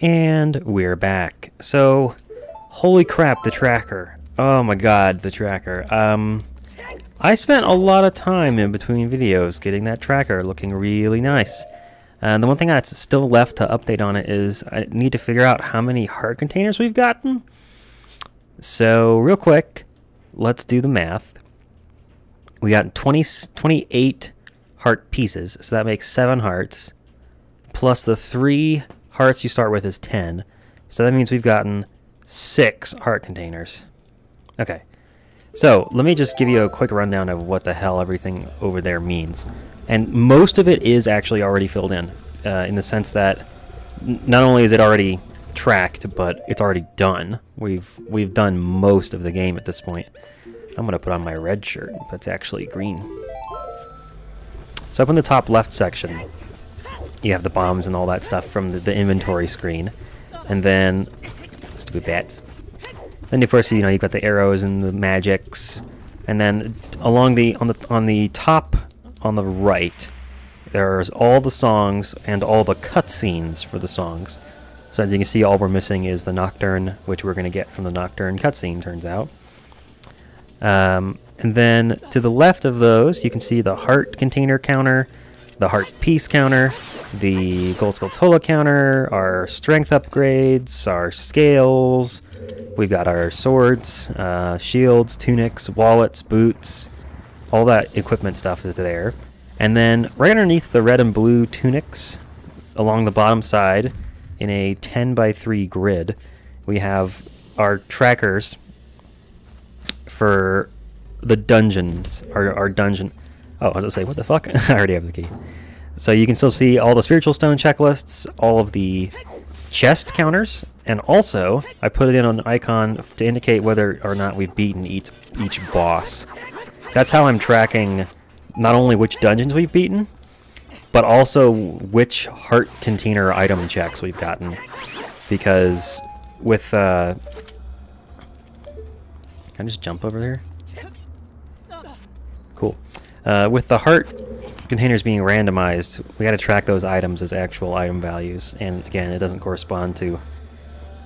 And we're back. So, holy crap, the tracker. Oh my god, the tracker. I spent a lot of time in between videos getting that tracker looking really nice. The one thing that's still left to update on it is I need to figure out how many heart containers we've gotten. So, real quick, let's do the math. We got 28 heart pieces, so that makes 7 hearts. Plus the 3 hearts you start with is 10. So that means we've gotten 6 heart containers. Okay. So let me just give you a quick rundown of what the hell everything over there means. And most of it is actually already filled in the sense that not only is it already tracked, but it's already done. We've done most of the game at this point. I'm going to put on my red shirt, but it's actually green. So up in the top left section, you have the bombs and all that stuff from the inventory screen. And then, stupid bats. Then of course, you know, you've got the arrows and the magics. And then along on the top on the right, there's all the songs and all the cutscenes for the songs. So as you can see, all we're missing is the Nocturne, which we're going to get from the Nocturne cutscene, turns out. And then to the left of those, you can see the heart container counter, the heart piece counter, the gold Skulltula counter, our strength upgrades, our scales. We've got our swords, shields, tunics, wallets, boots. All that equipment stuff is there. And then right underneath the red and blue tunics, along the bottom side, in a 10x3 grid, we have our trackers for the dungeons. Our dungeon... Oh, I was going to say, what the fuck? I already have the key. So you can still see all the spiritual stone checklists, all of the chest counters, and also I put it in on an icon to indicate whether or not we've beaten each boss. That's how I'm tracking not only which dungeons we've beaten, but also which heart container item checks we've gotten. Because with... Can I just jump over there? Cool. With the heart containers being randomized, we got to track those items as actual item values, and again, it doesn't correspond to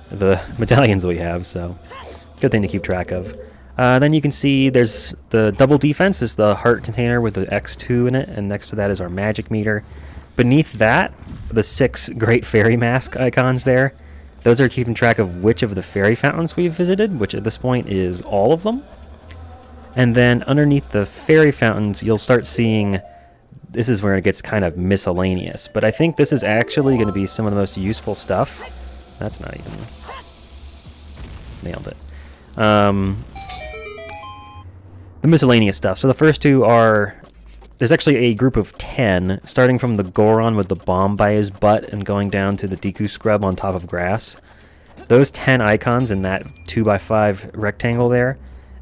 the medallions we have, so good thing to keep track of. Then you can see there's the double defense is the heart container with the X2 in it, and next to that is our magic meter. Beneath that, the 6 great fairy mask icons there, those are keeping track of which of the fairy fountains we've visited, which at this point is all of them. And then underneath the fairy fountains, you'll start seeing, this is where it gets kind of miscellaneous, but I think this is actually going to be some of the most useful stuff. That's not even... Nailed it. The miscellaneous stuff. So the first 2 are... There's actually a group of 10, starting from the Goron with the bomb by his butt and going down to the Deku scrub on top of grass. Those 10 icons in that 2x5 rectangle there,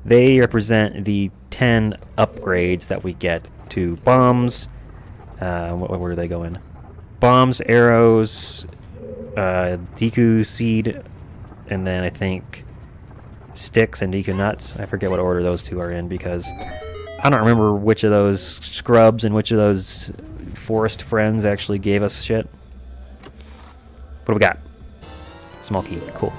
they represent the 10 upgrades that we get to bombs. Where do they go in? Bombs, arrows, Deku seed, and then I think sticks and Deku nuts. I forget what order those 2 are in because I don't remember which of those scrubs and which of those forest friends actually gave us shit. What do we got? Small key. Cool.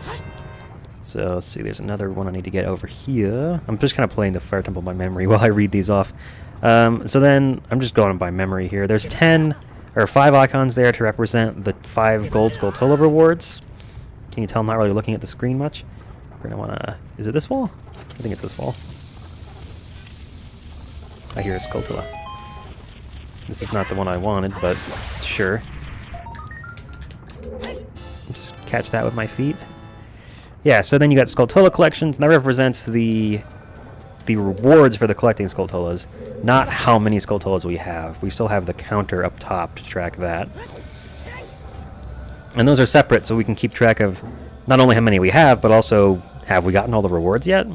So let's see, there's another one I need to get over here. I'm just kind of playing the Fire Temple by memory while I read these off. So then, I'm just going by memory here. There's 5 icons there to represent the 5 gold Skulltula rewards. Can you tell I'm not really looking at the screen much? We're gonna wanna... Is it this wall? I think it's this wall. I hear a Skulltula. This is not the one I wanted, but sure. Just catch that with my feet. Yeah, so then you got Skulltula Collections, and that represents the rewards for the collecting Skulltulas, not how many Skulltulas we have. We still have the counter up top to track that. And those are separate, so we can keep track of not only how many we have, but also, have we gotten all the rewards yet?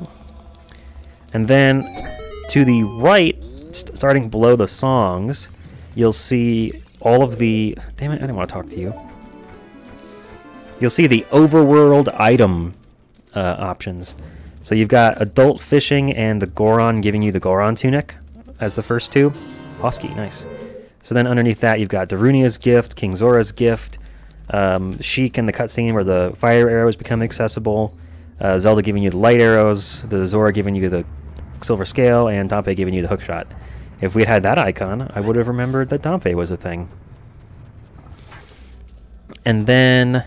And then, to the right, starting below the songs, you'll see all of the... Damn it, I didn't want to talk to you. You'll see the overworld item options. So you've got adult fishing and the Goron giving you the Goron tunic as the first 2. Hosky, nice. So then underneath that you've got Darunia's gift, King Zora's gift, Sheik in the cutscene where the fire arrows become accessible, Zelda giving you the light arrows, the Zora giving you the silver scale, and Dampé giving you the hookshot. If we'd had that icon, I would have remembered that Dampé was a thing. And then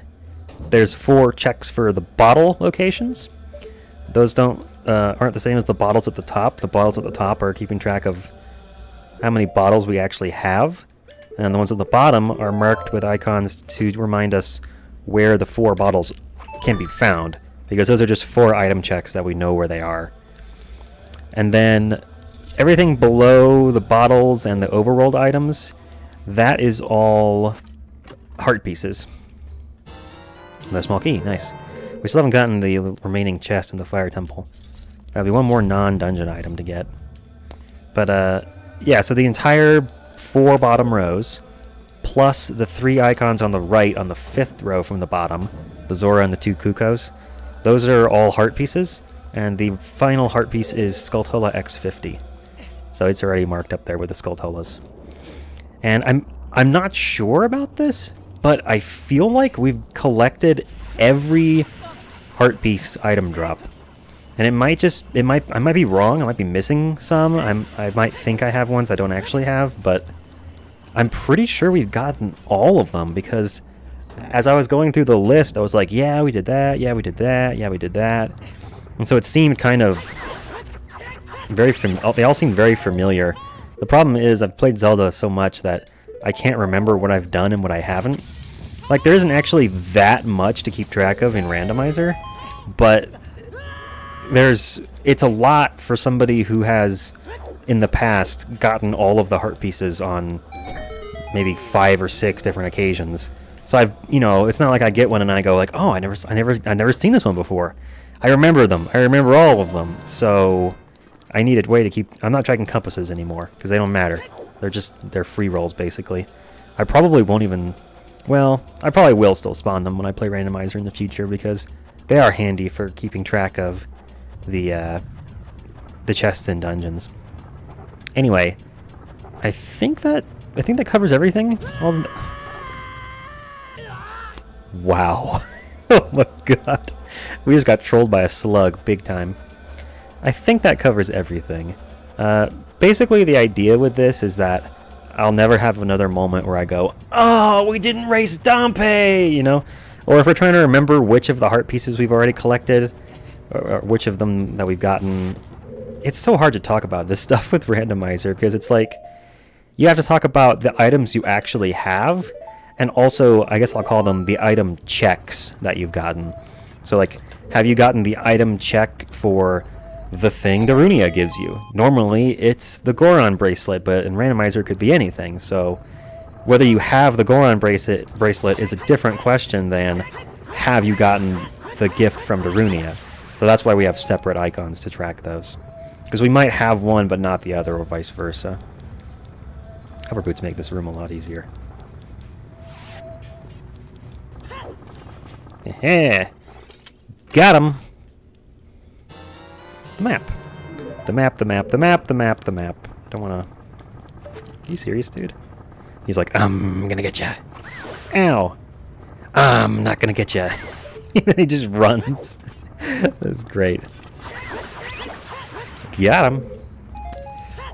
there's 4 checks for the bottle locations. Those aren't the same as the bottles at the top. The bottles at the top are keeping track of how many bottles we actually have, and the ones at the bottom are marked with icons to remind us where the 4 bottles can be found, because those are just 4 item checks that we know where they are. And then everything below the bottles and the overworld items, that is all heart pieces. Another small key, nice. We still haven't gotten the remaining chest in the Fire Temple. That'll be one more non-dungeon item to get. But, yeah, so the entire 4 bottom rows, plus the 3 icons on the right on the 5th row from the bottom, the Zora and the 2 Kukos, those are all heart pieces, and the final heart piece is Skulltula X50. So it's already marked up there with the Skulltulas. And I'm not sure about this, but I feel like we've collected every heart piece item drop. And I might be wrong, I might be missing some, I might think I have ones I don't actually have, but I'm pretty sure we've gotten all of them, because as I was going through the list, I was like, yeah, we did that, yeah, we did that, yeah, we did that. And so it seemed kind of they all seem very familiar. The problem is I've played Zelda so much that I can't remember what I've done and what I haven't. Like, there isn't actually that much to keep track of in Randomizer, but it's a lot for somebody who has, in the past, gotten all of the heart pieces on maybe 5 or 6 different occasions. So it's not like I get one and I go like, oh, I never seen this one before. I remember them. I remember all of them. So I need a way to keep. I'm not tracking compasses anymore because they don't matter. They're free rolls basically. I probably won't even. Well, I probably will still spawn them when I play Randomizer in the future because they are handy for keeping track of the chests in dungeons. Anyway, I think that covers everything. Wow. Oh my god. We just got trolled by a slug big time. I think that covers everything. Basically the idea with this is that I'll never have another moment where I go, oh, we didn't race Dampé, you know? Or if we're trying to remember which of the heart pieces we've already collected, or which of them that we've gotten. It's so hard to talk about this stuff with Randomizer, because it's like, you have to talk about the items you actually have, and also, I guess I'll call them the item checks that you've gotten. So like, have you gotten the item check for the thing Darunia gives you? Normally, it's the Goron bracelet, but in Randomizer it could be anything, so whether you have the Goron bracelet is a different question than have you gotten the gift from Darunia. So that's why we have separate icons to track those. Because we might have one but not the other, or vice versa. Hover boots make this room a lot easier. Yeah, got him. The map. The map, the map, the map, the map, the map. I don't wanna... Are you serious, dude? He's like, I'm gonna get ya. Ow. I'm not gonna get ya. He just runs. That's great. Got him.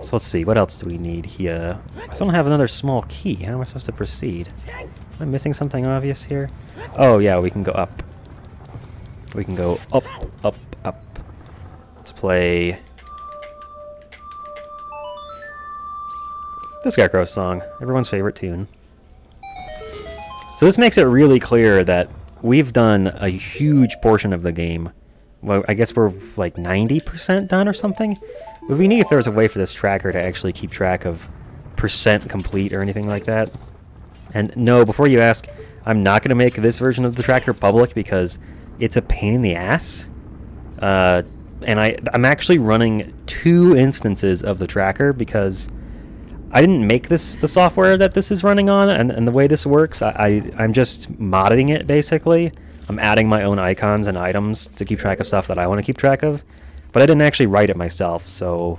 So let's see, what else do we need here? I still don't have another small key. How am I supposed to proceed? Am I missing something obvious here? Oh yeah, we can go up. We can go up, up, up. Let's play the Scarecrow song, everyone's favorite tune. So this makes it really clear that we've done a huge portion of the game. Well, I guess we're like 90% done or something. It would be neat if there was a way for this tracker to actually keep track of percent complete or anything like that. And no, before you ask, I'm not going to make this version of the tracker public because it's a pain in the ass. And I'm actually running 2 instances of the tracker because I didn't make the software that this is running on, and the way this works, I'm just modding it, basically. I'm adding my own icons and items to keep track of stuff that I want to keep track of, but I didn't actually write it myself, so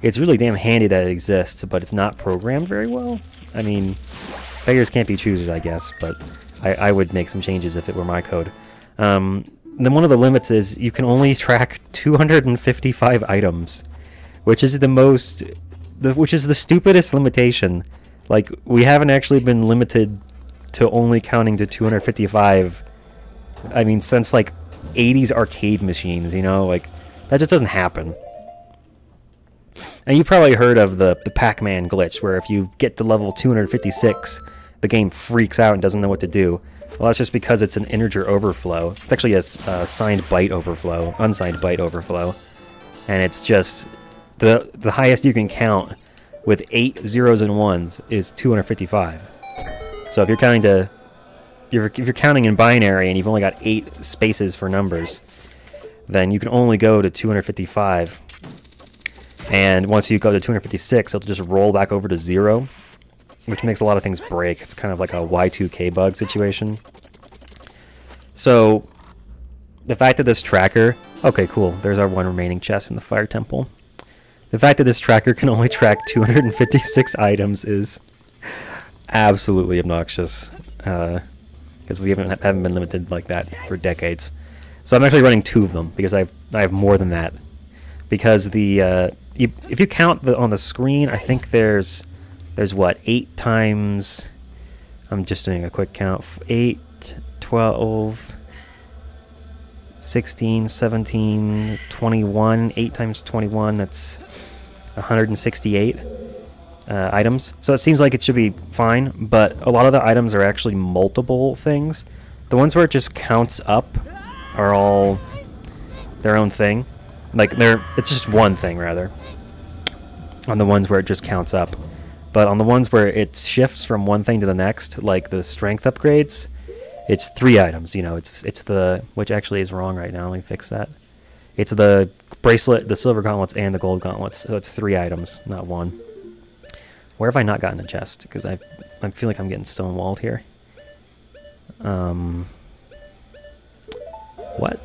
it's really damn handy that it exists, but it's not programmed very well. I mean, beggars can't be choosers, I guess, but I would make some changes if it were my code. Then one of the limits is you can only track 255 items, which is which is the stupidest limitation. Like, we haven't actually been limited to only counting to 255, I mean, since, like, 80s arcade machines, you know? Like, that just doesn't happen. And you probably heard of the Pac-Man Glitch, where if you get to level 256, the game freaks out and doesn't know what to do. Well, that's just because it's an integer overflow. It's actually a signed byte overflow, unsigned byte overflow. And it's just the highest you can count with 8 zeros and 1s is 255. So if you're counting if you're counting in binary and you've only got 8 spaces for numbers, then you can only go to 255. And once you go to 256, it'll just roll back over to 0, which makes a lot of things break. It's kind of like a Y2K bug situation. So the fact that this tracker... Okay, cool. There's our one remaining chest in the Fire Temple. The fact that this tracker can only track 256 items is absolutely obnoxious. Because we haven't been limited like that for decades. So I'm actually running 2 of them, because I have more than that. Because if you count on the screen, I think there's what, 8 times... I'm just doing a quick count. 8, 12, 16, 17, 21. 8 times 21, that's 168 items. So it seems like it should be fine, but a lot of the items are actually multiple things. The ones where it just counts up are all their own thing. Like, it's just one thing, rather, on the ones where it just counts up. But on the ones where it shifts from one thing to the next, like the strength upgrades, it's 3 items, you know. It's the... Which actually is wrong right now. Let me fix that. It's the bracelet, the silver gauntlets, and the gold gauntlets. So it's 3 items, not 1. Where have I not gotten a chest? Because I feel like I'm getting stonewalled here. What?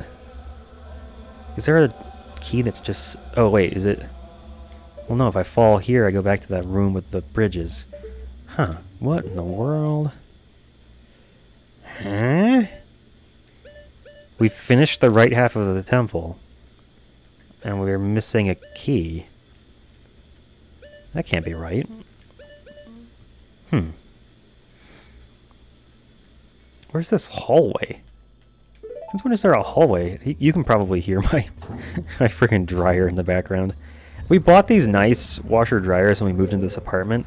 Is there a key that's just... Oh, wait, is it... Well, no, if I fall here, I go back to that room with the bridges. Huh. What in the world? Huh? We finished the right half of the temple, and we're missing a key. That can't be right. Where's this hallway? Since when is there a hallway? You can probably hear my my freaking dryer in the background. We bought these nice washer dryers when we moved into this apartment,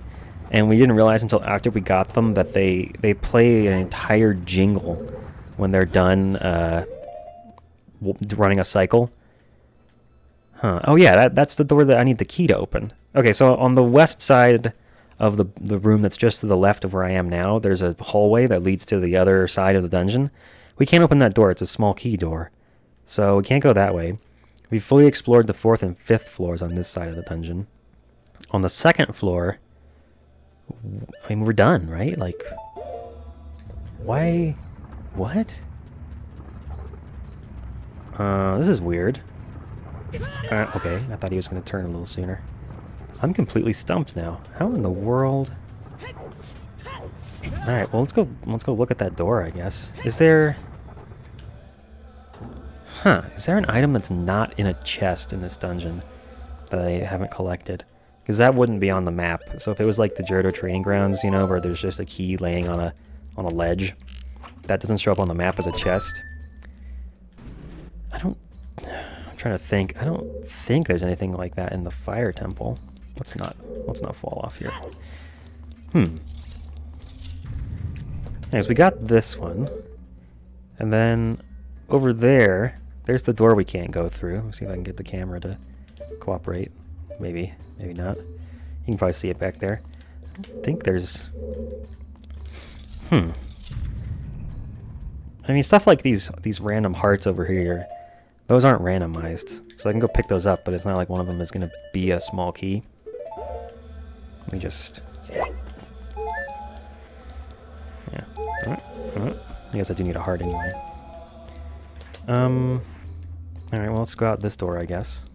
and we didn't realize until after we got them that they play an entire jingle when they're done running a cycle. Huh. Oh yeah, that's the door that I need the key to open. Okay, so on the west side of the room that's just to the left of where I am now, there's a hallway that leads to the other side of the dungeon. We can't open that door. It's a small key door. So we can't go that way. We've fully explored the 4th and 5th floors on this side of the dungeon. On the 2nd floor, I mean, we're done, right? Like, why? What? This is weird. Okay, I thought he was going to turn a little sooner. I'm completely stumped now. How in the world? Alright, well, let's go look at that door, I guess. Is there... Huh, is there an item that's not in a chest in this dungeon that I haven't collected? Because that wouldn't be on the map. So if it was like the Johto training grounds, you know, where there's just a key laying on a ledge, that doesn't show up on the map as a chest. I'm trying to think. I don't think there's anything like that in the Fire Temple. Let's not fall off here. Anyways, we got this one. And then over there's the door we can't go through. Let's see if I can get the camera to cooperate. Maybe, maybe not. You can probably see it back there. I don't think there's... I mean, stuff like these random hearts over here, those aren't randomized. So I can go pick those up, but it's not like one of them is going to be a small key. Let me just... Yeah. I guess I do need a heart anyway. Alright, well, let's go out this door, I guess.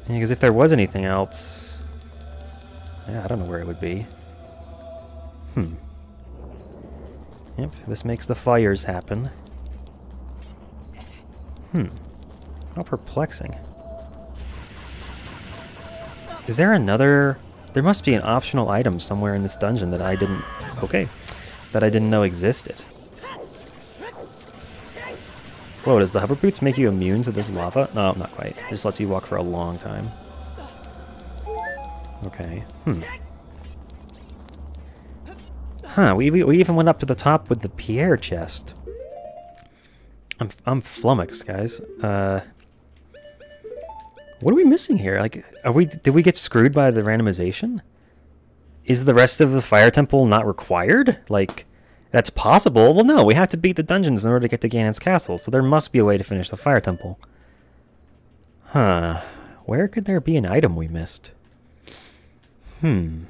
Yeah, because if there was anything else... Yeah, I don't know where it would be. Hmm. Yep, this makes the fires happen. Hmm. How perplexing. Is there another... There must be an optional item somewhere in this dungeon that I didn't... Okay. That I didn't know existed. Whoa, does the hover boots make you immune to this lava? No, not quite. It just lets you walk for a long time. Okay. Hmm. Huh, we even went up to the top with the Pierre chest. I'm flummoxed, guys. What are we missing here? Like, did we get screwed by the randomization? Is the rest of the fire temple not required? Like, that's possible. Well, no, we have to beat the dungeons in order to get to Ganon's castle, so there must be a way to finish the fire temple. Huh. Where could there be an item we missed? Hmm.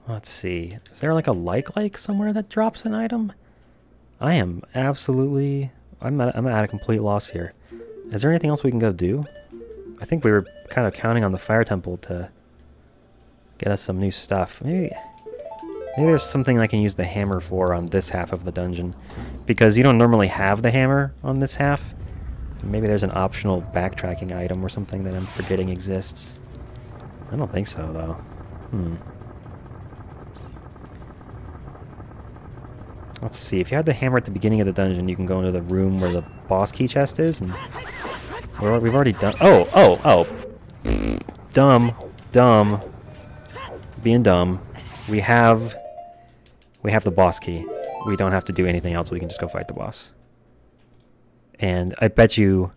Let's see. Is there like a like somewhere that drops an item? I am absolutely... I'm at a complete loss here. Is there anything else we can go do? I think we were kind of counting on the fire temple to get us some new stuff. Maybe there's something I can use the hammer for on this half of the dungeon. Because you don't normally have the hammer on this half. Maybe there's an optional backtracking item or something that I'm forgetting exists. I don't think so, though. Hmm. Let's see, if you had the hammer at the beginning of the dungeon, you can go into the room where the boss key chest is, and we've already done... Oh! Dumb. Being dumb. We have the boss key. We don't have to do anything else, we can just go fight the boss. And I bet you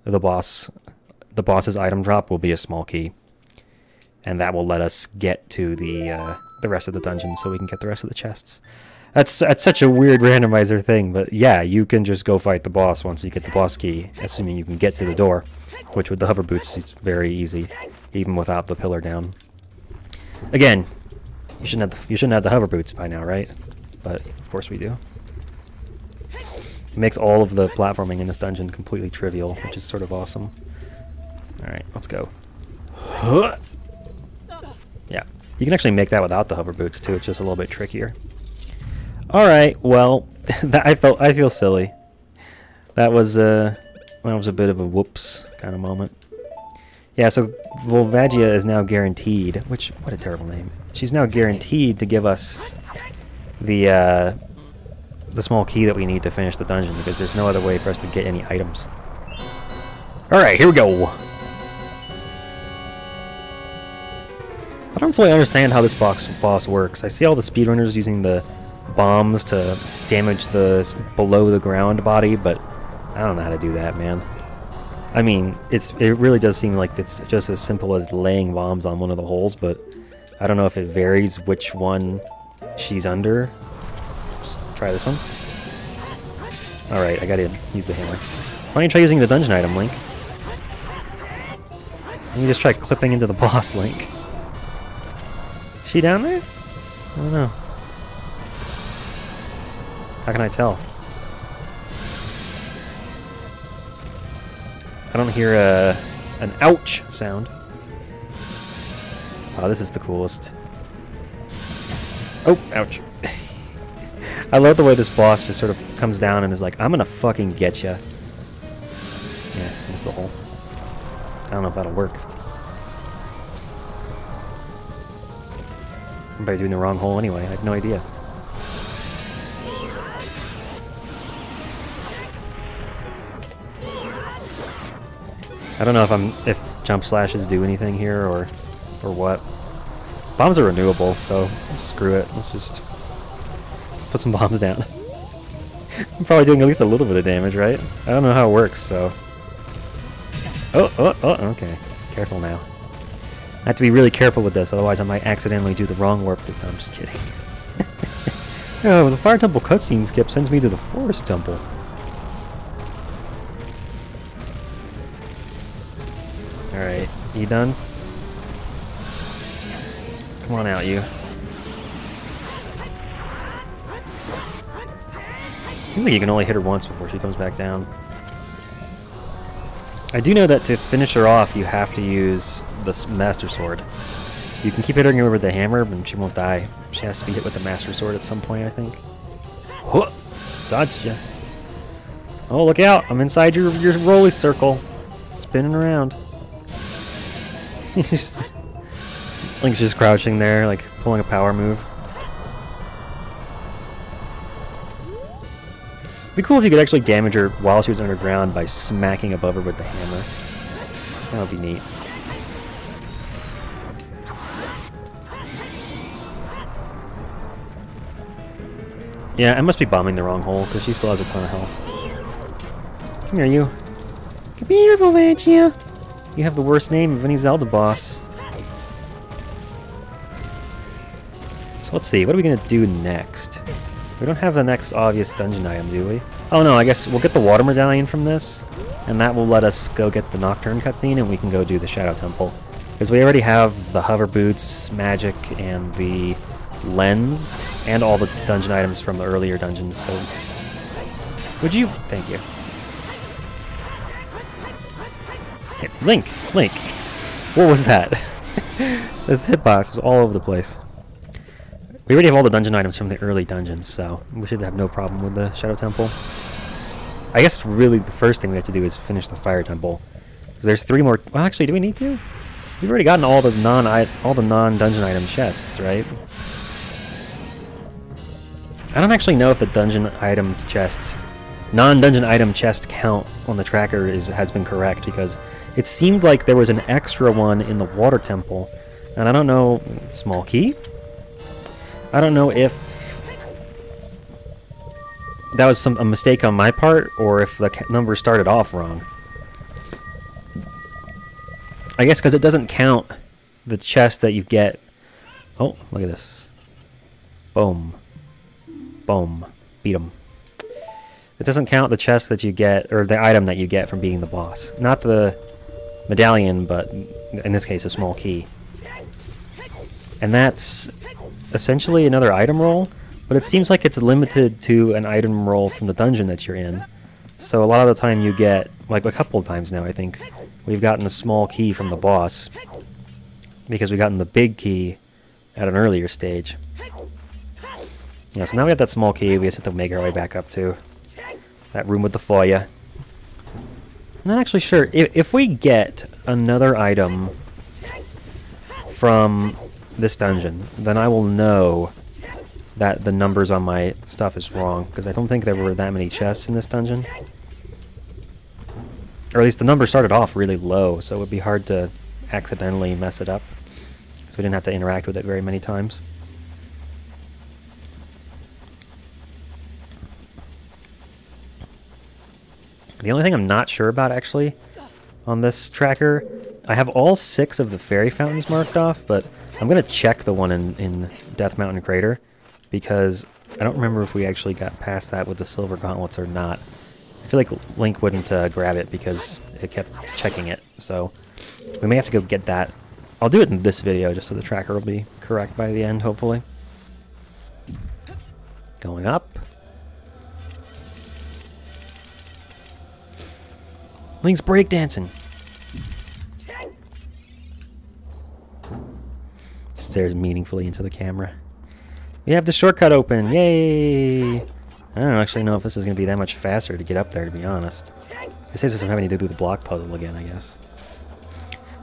the boss's item drop will be a small key. And that will let us get to the rest of the dungeon, so we can get the rest of the chests. That's such a weird randomizer thing, but yeah, you can just go fight the boss once you get the boss key, assuming you can get to the door, which with the hover boots, it's very easy, even without the pillar down. Again, you shouldn't have the hover boots by now, right? But of course we do. It makes all of the platforming in this dungeon completely trivial, which is sort of awesome. Alright, let's go. Yeah, you can actually make that without the hover boots too, it's just a little bit trickier. Alright, well, I feel silly. That was a bit of a whoops kind of moment. Yeah, so Volvagia is now guaranteed, what a terrible name. She's now guaranteed to give us the small key that we need to finish the dungeon, because there's no other way for us to get any items. Alright, here we go! I don't fully understand how this boss works. I see all the speedrunners using the bombs to damage the below the ground body, but I don't know how to do that, man. I mean, it really does seem like it's just as simple as laying bombs on one of the holes, but I don't know if it varies which one she's under. Just try this one. Alright, I gotta use the hammer. Why don't you try using the dungeon item, Link? Let me just try clipping into the boss, Link. Is she down there? I don't know. How can I tell? I don't hear an ouch sound. Oh, this is the coolest. Oh, ouch. I love the way this boss just sort of comes down and is like, I'm gonna fucking get ya. Yeah, missed the hole. I don't know if that'll work. I'm probably doing the wrong hole anyway, I have no idea. I don't know if jump slashes do anything here or what. Bombs are renewable, so screw it. Let's put some bombs down. I'm probably doing at least a little bit of damage, right? I don't know how it works, so. Oh, okay. Careful now. I have to be really careful with this, otherwise I might accidentally do the wrong warp. No, I'm just kidding. Oh, the Fire Temple cutscene skip sends me to the Forest Temple. Alright, you done? Come on out, you. Seems like you can only hit her once before she comes back down. I do know that to finish her off, you have to use the Master Sword. You can keep hitting her with the hammer, but she won't die. She has to be hit with the Master Sword at some point, I think. Huh! Dodged ya. Oh, look out! I'm inside your rolly circle. Spinning around. Link's just crouching there, like pulling a power move. It'd be cool if you could actually damage her while she was underground by smacking above her with the hammer. That would be neat. Yeah, I must be bombing the wrong hole, because she still has a ton of health. Come here, you. Come here, Valantia! You have the worst name of any Zelda boss. So let's see, what are we going to do next? We don't have the next obvious dungeon item, do we? Oh no, I guess we'll get the water medallion from this, and that will let us go get the Nocturne cutscene, and we can go do the Shadow Temple. Because we already have the hover boots, magic, and the lens, and all the dungeon items from the earlier dungeons, so... Would you? Thank you. Hey, Link! Link! What was that? This hitbox was all over the place. We already have all the dungeon items from the early dungeons, so we should have no problem with the Shadow Temple. I guess really the first thing we have to do is finish the Fire Temple. Because there's 3 more... Well, actually, do we need to? We've already gotten all the non-dungeon item chests, right? I don't actually know if the dungeon item chests... non-dungeon item chest count on the tracker has been correct, because it seemed like there was an extra one in the Water Temple, and I don't know... Small key? I don't know if that was a mistake on my part, or if the number started off wrong. I guess because it doesn't count the chest that you get... Oh, look at this. Boom. Boom. Beat 'em. It doesn't count the chest that you get, or the item that you get from being the boss. Not the medallion, but in this case a small key. And that's essentially another item roll, but it seems like it's limited to an item roll from the dungeon that you're in. So a lot of the time you get, like a couple of times now I think, we've gotten a small key from the boss, because we've gotten the big key at an earlier stage. Yeah, so now we have that small key we just have to make our way back up to that room with the foyer. I'm not actually sure. If we get another item from this dungeon, then I will know that the numbers on my stuff is wrong, because I don't think there were that many chests in this dungeon. Or at least the number started off really low, so it would be hard to accidentally mess it up, because we didn't have to interact with it very many times. The only thing I'm not sure about, actually, on this tracker, I have all 6 of the fairy fountains marked off, but I'm going to check the one in Death Mountain Crater, because I don't remember if we actually got past that with the silver gauntlets or not. I feel like Link wouldn't grab it because it kept checking it, so we may have to go get that. I'll do it in this video just so the tracker will be correct by the end, hopefully. Going up. Link's breakdancing. Stares meaningfully into the camera. We have the shortcut open! Yay! I don't actually know if this is going to be that much faster to get up there, to be honest. It says I'm having to do the block puzzle again, I guess.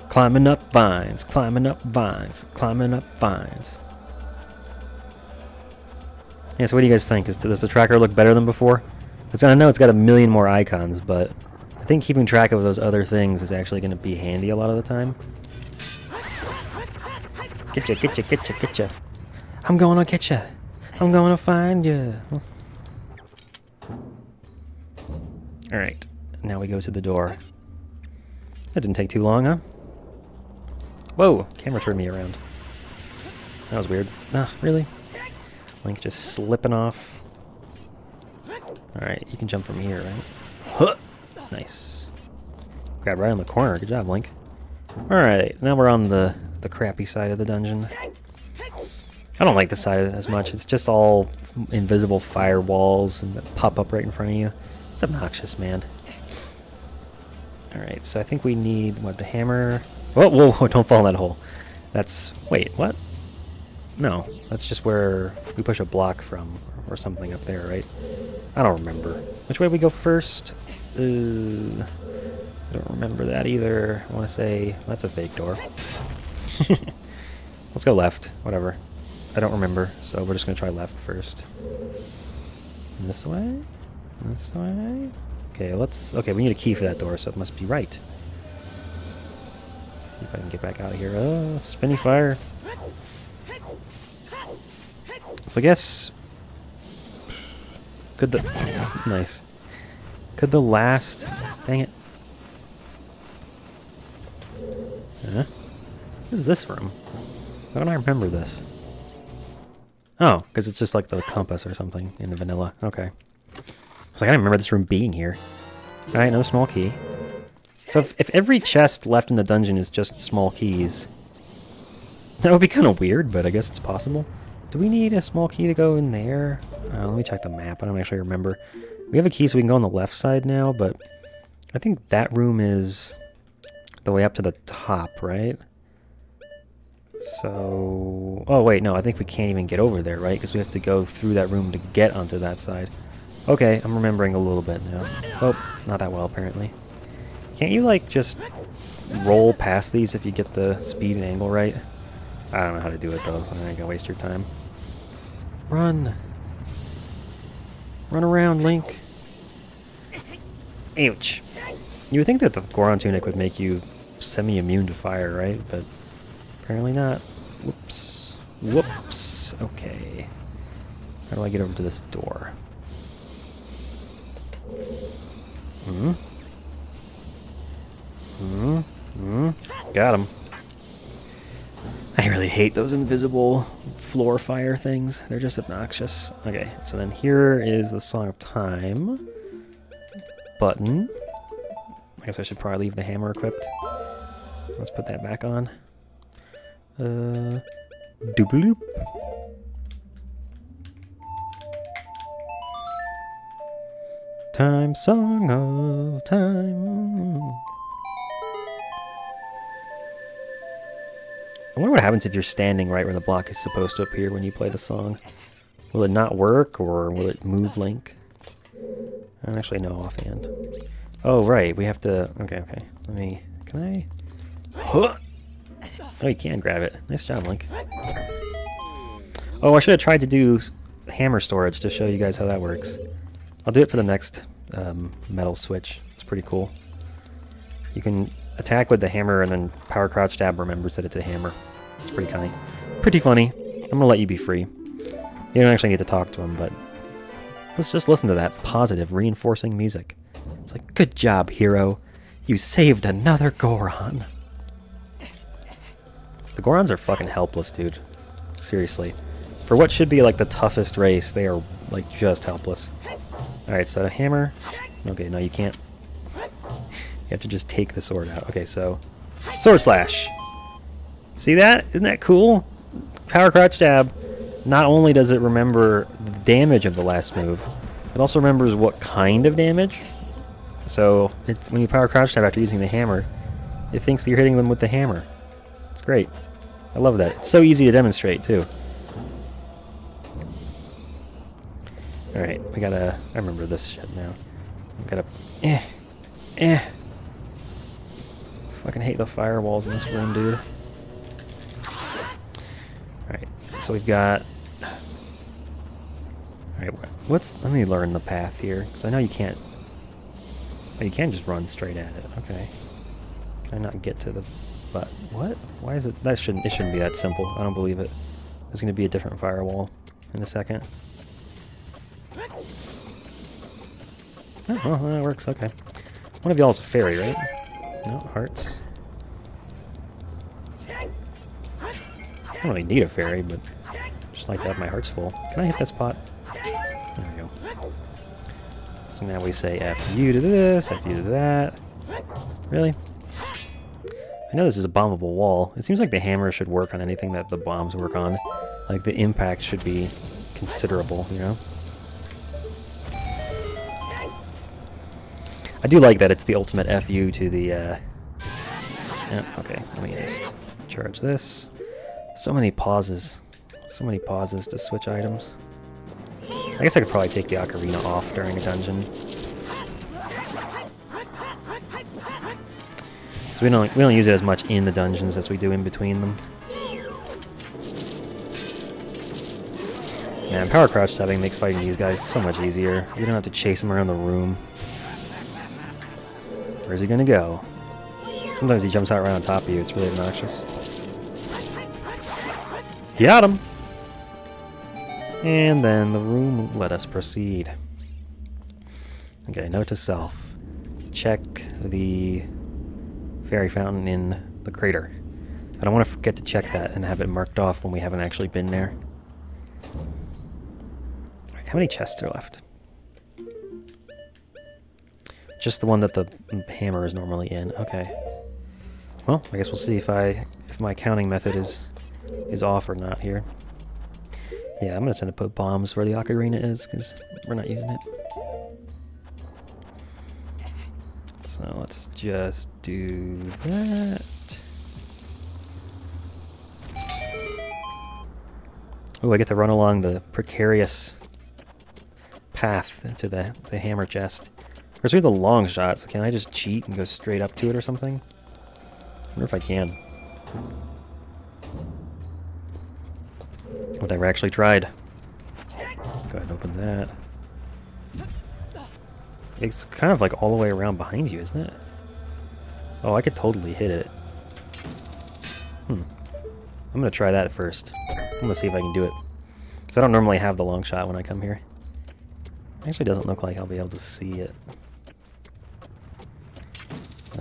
Climbing up vines, climbing up vines, climbing up vines. Yeah, so what do you guys think? Does the tracker look better than before? I know it's got a million more icons, but I think keeping track of those other things is actually going to be handy a lot of the time. Getcha, getcha, getcha, getcha. I'm gonna get ya. I'm gonna find ya. Alright, now we go to the door. That didn't take too long, huh? Whoa, camera turned me around. That was weird. Ah, really? Link just slipping off. Alright, you can jump from here, right? Huh! Nice. Grab right on the corner. Good job, Link. Alright, now we're on the crappy side of the dungeon. I don't like this side as much. It's just all invisible firewalls and that pop up right in front of you. It's obnoxious, man. Alright, so I think we need, what, the hammer? Whoa, whoa, whoa, don't fall in that hole. That's, wait, what? No, that's just where we push a block from, or something up there, right? I don't remember. Which way we go first? I don't remember that either. I want to say, that's a fake door. Let's go left, whatever. I don't remember, so we're just going to try left first. This way? This way? Okay, okay, we need a key for that door, so it must be right. Let's see if I can get back out of here. Oh, spinny fire. So I guess... Could the... Nice. Could the last... Dang it. Huh? What is this from? Why don't I remember this? Oh, because it's just like the compass or something in the vanilla. Okay. I was like, I don't remember this room being here. Alright, no small key. So if every chest left in the dungeon is just small keys, that would be kind of weird, but I guess it's possible. Do we need a small key to go in there? Let me check the map. I don't actually remember. We have a key so we can go on the left side now, but I think that room is the way up to the top, right? So... Oh, wait, no, I think we can't even get over there, right? Because we have to go through that room to get onto that side. Okay, I'm remembering a little bit now. Oh, not that well, apparently. Can't you, like, just roll past these if you get the speed and angle right? I don't know how to do it, though, so I'm not gonna waste your time. Run! Run around, Link! Ouch! You would think that the Goron Tunic would make you semi-immune to fire, right? But apparently not. Whoops. Whoops! Okay. How do I get over to this door? Hmm? Hmm? Hmm? Got him. I really hate those invisible floor fire things. They're just obnoxious. Okay, so then here is the Song of Time button. I guess I should probably leave the hammer equipped. Let's put that back on. Doobaloop. Time, Song of Time. I wonder what happens if you're standing right where the block is supposed to appear when you play the song. Will it not work, or will it move Link? I don't actually know offhand. Oh, right, we have to... Okay, okay. Let me... Can I... Huh! Oh, you can grab it. Nice job, Link. Oh, I should have tried to do hammer storage to show you guys how that works. I'll do it for the next metal switch. It's pretty cool. You can attack with the hammer, and then power crouch tab remembers that it's a hammer. It's pretty funny. Pretty funny. I'm gonna let you be free. You don't actually need to talk to him, but let's just listen to that positive, reinforcing music. It's like, good job, hero. You saved another Goron. The Gorons are fucking helpless, dude. Seriously. For what should be like the toughest race, they are like just helpless. Alright, so hammer. Okay, no, you can't. You have to just take the sword out. Okay, so sword slash. See that? Isn't that cool? Power crouch tab. Not only does it remember the damage of the last move, it also remembers what kind of damage. So it's when you power crouch tab after using the hammer, it thinks that you're hitting them with the hammer. It's great. I love that. It's so easy to demonstrate too. Alright, we gotta... I remember this shit now. We gotta... Fucking hate the firewalls in this room, dude. Alright, so we've got... Alright, let me learn the path here, because I know you can't... Oh, you can just run straight at it. Okay. Can I not get to the... But what? Why is it... It shouldn't be that simple. I don't believe it. There's going to be a different firewall in a second. Oh, well, that works. Okay. One of y'all is a fairy, right? No, hearts. I don't really need a fairy, but just like to have my hearts full. Can I hit that spot? There we go. So now we say F you to this, F you to that. Really? I know this is a bombable wall. It seems like the hammer should work on anything that the bombs work on. Like, the impact should be considerable, you know? I do like that it's the ultimate FU to the, yeah, okay, let me just charge this. So many pauses. So many pauses to switch items. I guess I could probably take the Ocarina off during a dungeon. So we don't use it as much in the dungeons as we do in between them. Yeah, and power crouch tabbing makes fighting these guys so much easier. You don't have to chase them around the room. Where's he gonna go? Sometimes he jumps out right on top of you. It's really obnoxious. Got him! And then the room let us proceed. Okay, note to self. Check the fairy fountain in the crater. I don't want to forget to check that and have it marked off when we haven't actually been there. How many chests are left? Just the one that the hammer is normally in. Okay. Well, I guess we'll see if my counting method is off or not here. Yeah, I'm gonna tend to put bombs where the ocarina is because we're not using it. So let's just do that. Oh, I get to run along the precarious path to the hammer chest. Of course, we have the long shot, so can I just cheat and go straight up to it or something? I wonder if I can. I've never actually tried. Go ahead and open that. It's kind of like all the way around behind you, isn't it? Oh, I could totally hit it. I'm gonna try that first. I'm gonna see if I can do it. Because I don't normally have the long shot when I come here. It actually doesn't look like I'll be able to see it.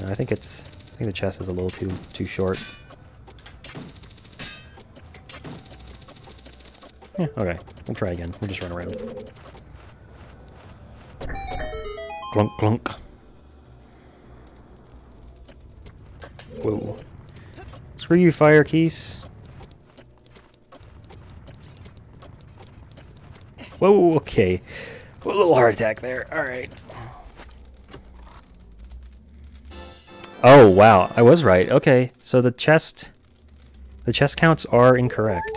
I think the chest is a little too short. Yeah, okay. We'll try again. We'll just run around. Clunk, clunk. Whoa. Screw you, fire keys. Whoa, okay. A little heart attack there. Alright. Oh, wow. I was right. Okay, so the chest counts are incorrect.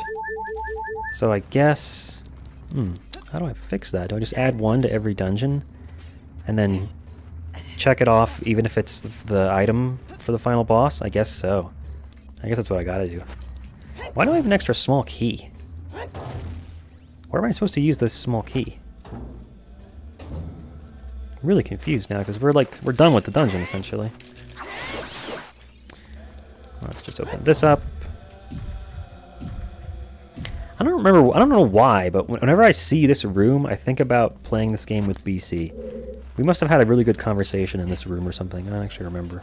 So I guess... how do I fix that? Do I just add one to every dungeon? And then check it off even if it's the item for the final boss? I guess so. I guess that's what I gotta do. Why do I have an extra small key? Where am I supposed to use this small key? I'm really confused now because we're done with the dungeon essentially. Let's just open this up. I don't know why, but whenever I see this room, I think about playing this game with BC. We must have had a really good conversation in this room or something. I don't actually remember.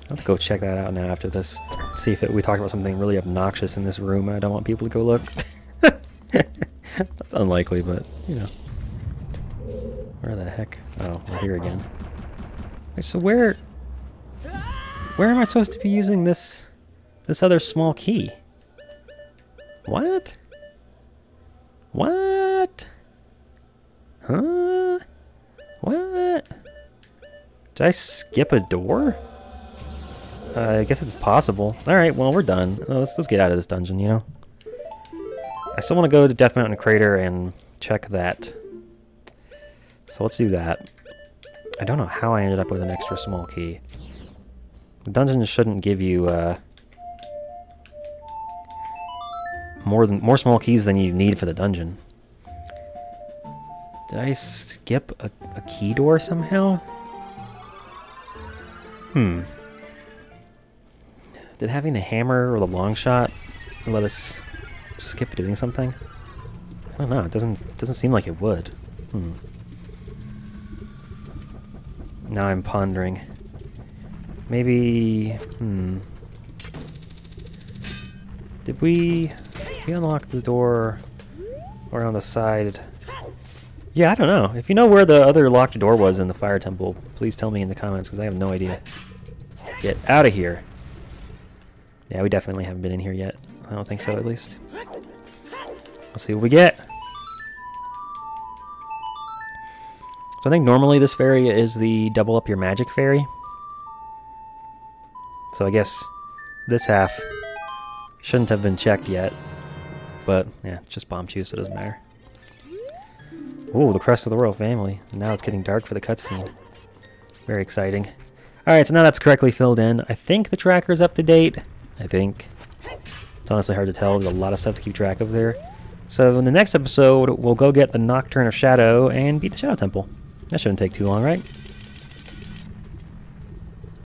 Let's go check that out now after this. See if we talked about something really obnoxious in this room. I don't want people to go look. That's unlikely, but, you know. Where the heck? Oh, we're here again. Okay, so where am I supposed to be using this other small key? What? What? Huh? What? Did I skip a door? I guess it's possible. Alright, well, we're done. Let's get out of this dungeon, you know? I still want to go to Death Mountain Crater and check that. So let's do that. I don't know how I ended up with an extra small key. The dungeon shouldn't give you, more small keys than you need for the dungeon. Did I skip a key door somehow? Did having the hammer or the long shot let us skip doing something? I don't know. It doesn't seem like it would. Now I'm pondering. Maybe. Did we unlock the door or on the side? Yeah, I don't know. If you know where the other locked door was in the fire temple, please tell me in the comments because I have no idea. Get out of here. Yeah, we definitely haven't been in here yet. I don't think so, at least. Let's see what we get. So So I think normally this fairy is the double up your magic fairy. So I guess this half shouldn't have been checked yet. But, yeah, it's just bomb juice, so it doesn't matter. Ooh, the Crest of the Royal Family. Now it's getting dark for the cutscene. Very exciting. Alright, so now that's correctly filled in. I think the tracker's up to date. I think. It's honestly hard to tell. There's a lot of stuff to keep track of there. So in the next episode, we'll go get the Nocturne of Shadow and beat the Shadow Temple. That shouldn't take too long, right?